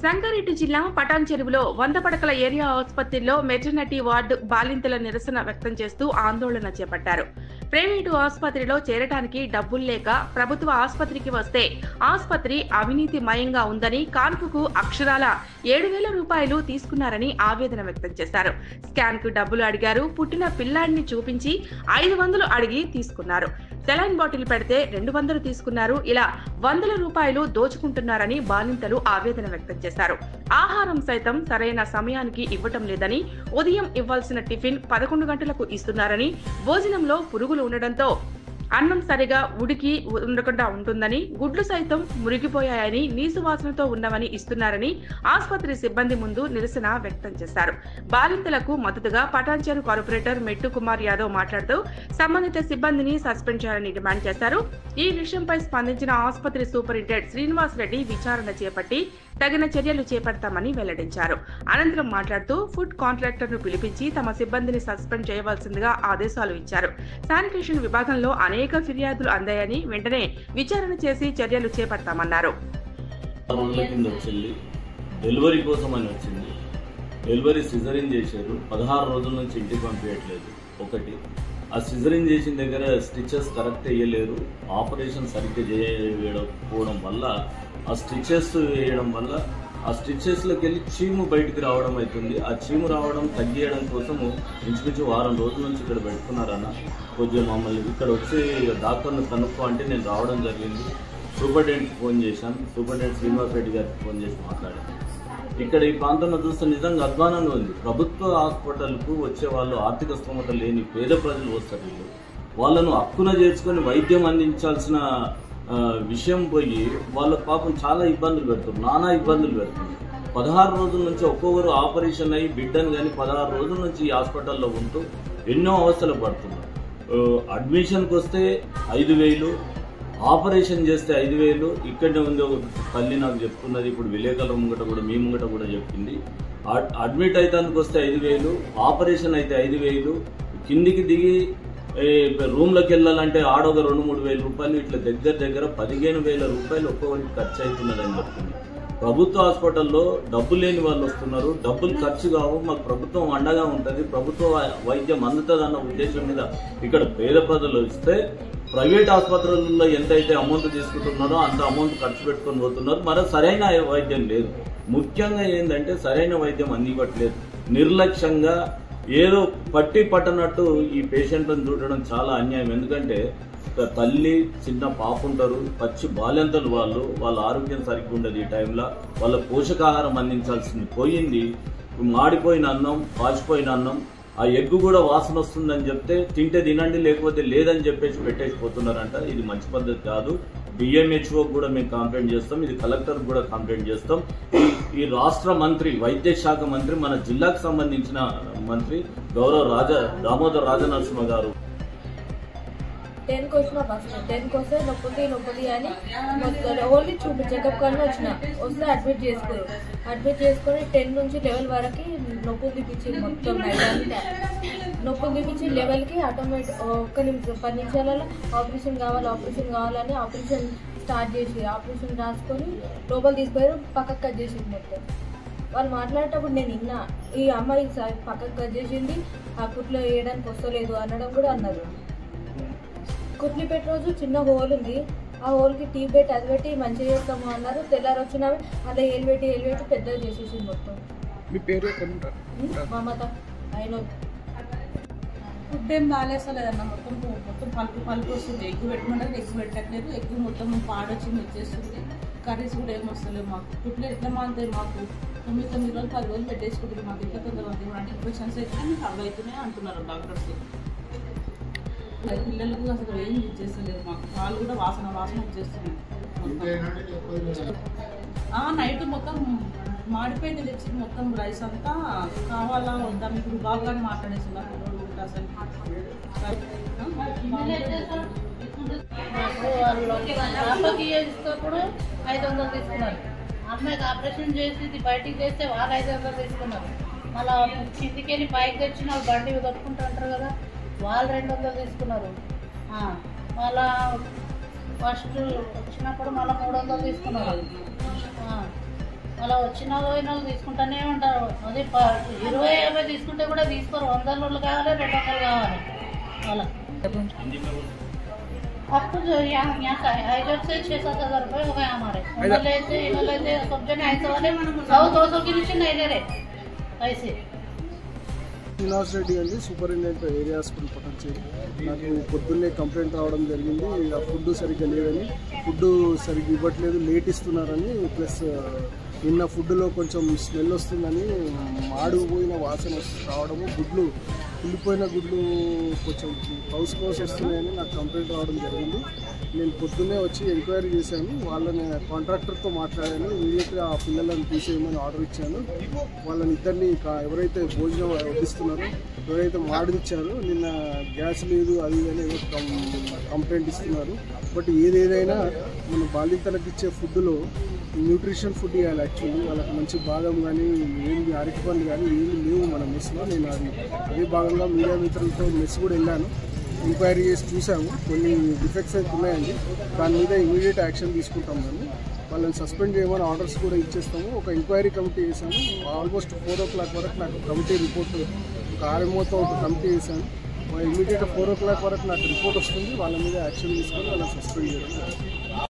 రంగారెడ్డి జిల్లా పటాన్ చెరువులో 100 పడకల ఏరియా ఆసుపత్రిలో మెటర్నిటీ వార్డు బాలింతల నిరసన వ్యక్తం చేస్తూ ఆందోళన చేపట్టారు. ప్రైవేటు ఆసుపత్రిలో చేరటానికి డబ్బులు లేక ప్రభుత్వ ఆసుపత్రికి వస్తే ఆసుపత్రి అవినీతిమయంగా ఉందని, కాన్పుకు అక్షరాల 7,000 రూపాయలు తీసుకున్నారని ఆవేదన వ్యక్తం చేశారు. స్కాన్ కు డబ్బులు అడిగారు. పుట్టిన పిల్లాడిని చూపించి 500 అడిగి తీసుకున్నారు. సెలైన్ బాటిల్ పెడితే 200 తీసుకున్నారు. ఇలా వందల రూపాయలు దోచుకుంటున్నారని బాలింతలు ఆవేదన వ్యక్తం చేశారు. ఆహారం సైతం సరైన సమయానికి ఇవ్వటం లేదని, ఉదయం ఇవ్వాల్సిన టిఫిన్ 11 గంటలకు ఇస్తున్నారని, భోజనంలో పురుగులు ఉండడంతో అన్నం సరిగా ఉడికి ఉండకుండా ఉంటుందని, గుడ్లు సైతం మురిగిపోయాయని, నీసు వాసనతో ఉన్నవని ఇస్తున్నారని ఆసుపత్రి సిబ్బంది ముందు నిరసన వ్యక్తం చేశారు. బాలింతలకు మద్దతుగా పటాన్ చెరు కార్పొరేటర్ మెట్టు కుమార్ యాదవ్ మాట్లాడుతూ సంబంధిత సిబ్బందిని సస్పెండ్ చేయాలని డిమాండ్ చేశారు. ఈ విషయంపై స్పందించిన ఆసుపత్రి సూపరింటెండెంట్ శ్రీనివాస్ రెడ్డి విచారణ చేపట్టి తగిన చర్యలు చేపడతామని వెల్లడించారు. అనంతరం మాట్లాడుతూ ఫుడ్ కాంట్రాక్టర్ ను పిలిపించి తమ సిబ్బందిని సస్పెండ్ చేయవలసిందిగా ఆదేశాలు ఇచ్చారు. శానిటేషన్ విభాగంలో అనేక ఫిర్యాదులు అందాయని, వెంటనే విచారణ చేసి చర్యలు చేపడతామన్నారు. డెలివరీ కోసం అని వచ్చింది. డెలివరీ సిజరిన్ చేశారు. 16 రోజుల నుంచి ఇంటికి పంపించట్లేదు. ఒకటి, ఆ సిజరిన్ చేసిన దగ్గర స్టిచెస్ కరెక్ట్ వేయలేరు. ఆపరేషన్ సరిగ్గా చేయకపోవడం వల్ల ఆ స్టిచెస్ వేయడం వల్ల ఆ స్టిచెస్లోకి వెళ్ళి చీము బయటికి రావడం అవుతుంది. ఆ చీము రావడం తగ్గియడం కోసము ఇంచుమించు వారం రోజుల నుంచి ఇక్కడ పెట్టుకున్నారన్న. కొద్దిగా మమ్మల్ని ఇక్కడ వచ్చి డాక్టర్ని కనుక్కో అంటే నేను రావడం జరిగింది. సూపరింటెండెంట్కి ఫోన్ చేశాను. సూపరింటెండెంట్ శ్రీనివాస్ రెడ్డి గారికి ఫోన్ చేసి మాట్లాడాను. ఇక్కడ ఈ ప్రాంతంలో చూస్తే నిజంగా అధ్వానంగా ఉంది. ప్రభుత్వ హాస్పిటల్కు వచ్చే వాళ్ళు ఆర్థిక స్తోమత లేని పేద ప్రజలు వస్తారు. వీళ్ళు వాళ్ళను హక్కున చేర్చుకొని వైద్యం అందించాల్సిన విషయం పోయి వాళ్ళకు పాపం చాలా ఇబ్బందులు పెడుతున్నారు. నానా ఇబ్బందులు పెడుతున్నారు. 16 రోజుల నుంచి ఒక్కొక్కరు ఆపరేషన్ అయ్యి బిడ్డను కానీ 16 రోజుల నుంచి ఈ హాస్పిటల్లో ఉంటూ ఎన్నో అవస్థలు పడుతున్నారు. అడ్మిషన్కి వస్తే 5,000, ఆపరేషన్ చేస్తే 5,000. ఇక్కడనే ఉంది ఒక తల్లి నాకు చెప్తున్నది. ఇప్పుడు విలేకరుల ముంగట కూడా మీ ముంగట కూడా చెప్పింది. అడ్మిట్ అయితానికి వస్తే 5,000, ఆపరేషన్ అయితే 5,000, కిందికి దిగి రూమ్లోకి వెళ్ళాలంటే ఆడొక 2-3 వేల రూపాయలు, ఇట్లా దగ్గర 15,000 రూపాయలు ఒక్కొక్కరికి ఖర్చు అవుతున్నదని చెప్తుంది. ప్రభుత్వ హాస్పిటల్లో డబ్బు లేని వాళ్ళు వస్తున్నారు. డబ్బులు ఖర్చు కావు, మాకు ప్రభుత్వం అండగా ఉంటుంది, ప్రభుత్వ వైద్యం అందుతుంది అన్న ఉద్దేశం మీద ఇక్కడ పేద ప్రజలు వస్తే ప్రైవేట్ ఆసుపత్రుల్లో ఎంతైతే అమౌంట్ తీసుకుంటున్నారో అంత అమౌంట్ ఖర్చు పెట్టుకొని పోతున్నారు. మరి సరైన వైద్యం లేదు. ముఖ్యంగా ఏంటంటే సరైన వైద్యం అందివ్వట్లేదు. నిర్లక్ష్యంగా ఏదో పట్టనట్టు ఈ పేషెంట్లను చూడడం చాలా అన్యాయం. ఎందుకంటే తల్లి, చిన్న పాప ఉంటారు, పచ్చి బాల్యంతలు వాళ్ళ ఆరోగ్యం సరిగ్గా ఉండదు. ఈ టైంలో వాళ్ళ పోషకాహారం అందించాల్సింది పోయింది. మాడిపోయిన అన్నం, పాచిపోయిన అన్నం, ఆ ఎగ్గు కూడా వాసన వస్తుందని చెప్తే తింటే తినండి లేకపోతే లేదని చెప్పేసి పెట్టేసి పోతున్నారంట. ఇది మంచి పద్ధతి కాదు. డిఎంహెచ్ఓ కూడా మేము కంప్లైంట్ చేస్తాం. ఇది కలెక్టర్ కూడా కంప్లైంట్ చేస్తాం. ఈ రాష్ట్ర మంత్రి, వైద్య శాఖ మంత్రి, మన జిల్లాకు సంబంధించిన మంత్రి గౌరవ దామోదర్ రాజనరసింహ గారు 10కి వచ్చిన ఫస్ట్ 10కి వస్తే నొప్పి అని ఓన్లీ చెకప్ కానీ వస్తే అడ్మిట్ చేసుకొని 10 నుంచి 11 వరకు నొప్పులు తీపించి మొత్తం నొప్పులు తీపించి లెవెల్కి ఆటోమేటిక్ 10 నిమిషాలలో ఆపరేషన్ కావాలని ఆపరేషన్ స్టార్ట్ చేసి ఆపరేషన్ రాసుకొని లోపల తీసుకుపోయారు. పక్కకు కట్ చేసింది మొత్తం. వాళ్ళు మాట్లాడేటప్పుడు నేను విన్నా, ఈ అమ్మాయి పక్కకు కట్ చేసింది, ఆ కుట్లో వేయడానికి వస్తలేదు అనడం కూడా అన్నారు. కుట్లి పెట్టే రోజు చిన్న హోల్ ఉంది, ఆ హోల్కి టీ పెట్టి అది పెట్టి మంచిగా చేస్తాము అన్నారు. తెల్లారి వచ్చినవి అలా ఏలు పెట్టి పెద్దగా చేసేసింది మొత్తం. మీ పేరు మమత. ఆయన ఫుడ్ ఏం బాగాలేస్తలేదన్న. మొత్తం పలుపు వస్తుంది. ఎగ్గు పెట్టమంటే ఎగ్గు పెట్టట్లేదు. ఎగ్గు మొత్తం పాడొచ్చింది, వచ్చేస్తుంది. కర్రీస్ కూడా ఏం వస్తలేవు మాకు. ఫుడ్లో ఎట్లా మాంతాయి మాకు. 9 రోజులు 10 రోజులు పెట్టేసుకుంటారు. మాకు ఎట్లా తొందరగా అంటే ఇన్ఫెక్షన్స్ అయితే మీకు అవి అవుతున్నాయి అంటున్నారు డాక్టర్స్. పిల్లలకు అసలు ఏం యూజ్ చేస్తలేదు మాకు. వాళ్ళు కూడా వాసన వచ్చేస్తున్నాయి. నైట్ మొత్తం మాడిపోయింది తెచ్చి మొత్తం రైస్ అంతా కావాలా వద్దా మీకు బాగా మాట్లాడేస్తున్నారు. అసలు పాపకి చేసేటప్పుడు 500 తీసుకున్నారు. అమ్మాయికి ఆపరేషన్ చేసి బయటికి చేస్తే వాళ్ళు 500 తీసుకున్నారు. మళ్ళీ కిందికి వెళ్ళి పైకి తెచ్చిన బండి కట్టుకుంటూ ఉంటారు కదా, వాళ్ళు 200 తీసుకున్నారు. మళ్ళా ఫస్ట్ వచ్చినప్పుడు మళ్ళీ 300 తీసుకున్నారు. అలా వచ్చిన పోయిన తీసుకుంటూనే ఉంటారు. అది 20-50 తీసుకుంటే కూడా తీసుకోరు. 100 రోజులు కావాలి, 200 కావాలి అలా. आपको जो यहाँ का हाइडर से 6-7 हज़ार रुपये हो गए हमारे. लेते सब जने ऐसे वाले 100-200 के नीचे नहीं ले रहे ऐसे. శ్రీనివాస్ రెడ్డి అండి, సూపరింటెండెంట్ ఏరియా హాస్పిటల్ పటాన్చేరు. నాకు పొద్దున్నే కంప్లైంట్ రావడం జరిగింది. ఆ ఫుడ్ సరిగ్గా లేదని, ఫుడ్ సరిగ్గా ఇవ్వట్లేదు, లేట్ ఇస్తున్నారని, ప్లస్ నిన్న ఫుడ్లో కొంచెం స్మెల్ వస్తుందని, మాడిపోయిన వాసన రావడము, గుడ్లు కుళ్ళిపోయిన గుడ్లు కొంచెం కౌస్ వస్తున్నాయని నాకు కంప్లైంట్ రావడం జరిగింది. నేను పొద్దున్నే వచ్చి ఎంక్వైరీ చేశాను. వాళ్ళని కాంట్రాక్టర్తో మాట్లాడాను. ఇమీడియట్గా ఆ పిల్లలను తీసేయమని ఆర్డర్ ఇచ్చాను. వాళ్ళని ఇద్దరిని ఎవరైతే భోజనం వడ్డిస్తున్నారో, ఎవరైతే మాడిచ్చారో, నిన్న గ్యాస్ లేదు అది అని కంప్లైంట్ ఇస్తున్నారు. బట్ ఏదైనా మన బాలింతలకు ఇచ్చే ఫుడ్లో న్యూట్రిషన్ ఫుడ్ ఇవ్వాలి. యాక్చువల్లీ వాళ్ళకి మంచి భాగం కానీ ఏమి అరటిపండ్లు కానీ ఏమి లేవు మన మెస్లో. నేను అదే భాగంగా మీడియా మిత్రులతో మెస్ కూడా వెళ్ళాను, ఎంక్వైరీ చేసి చూసాము. కొన్ని డిఫెక్ట్స్ అయితే ఉన్నాయండి. దాని మీద ఇమీడియట్ యాక్షన్ తీసుకుంటాం. మేము వాళ్ళని సస్పెండ్ చేయమని ఆర్డర్స్ కూడా ఇచ్చేస్తాము. ఒక ఎంక్వైరీ కమిటీ వేసాము. ఆల్మోస్ట్ 4 o'clock వరకు నాకు కమిటీ రిపోర్ట్, ఒక RMOతో ఒక కమిటీ వేసాను. ఇమీడియట్గా 4 o'clock వరకు నాకు రిపోర్ట్ వస్తుంది. వాళ్ళ మీద యాక్షన్ తీసుకొని వాళ్ళని సస్పెండ్ చేయడం.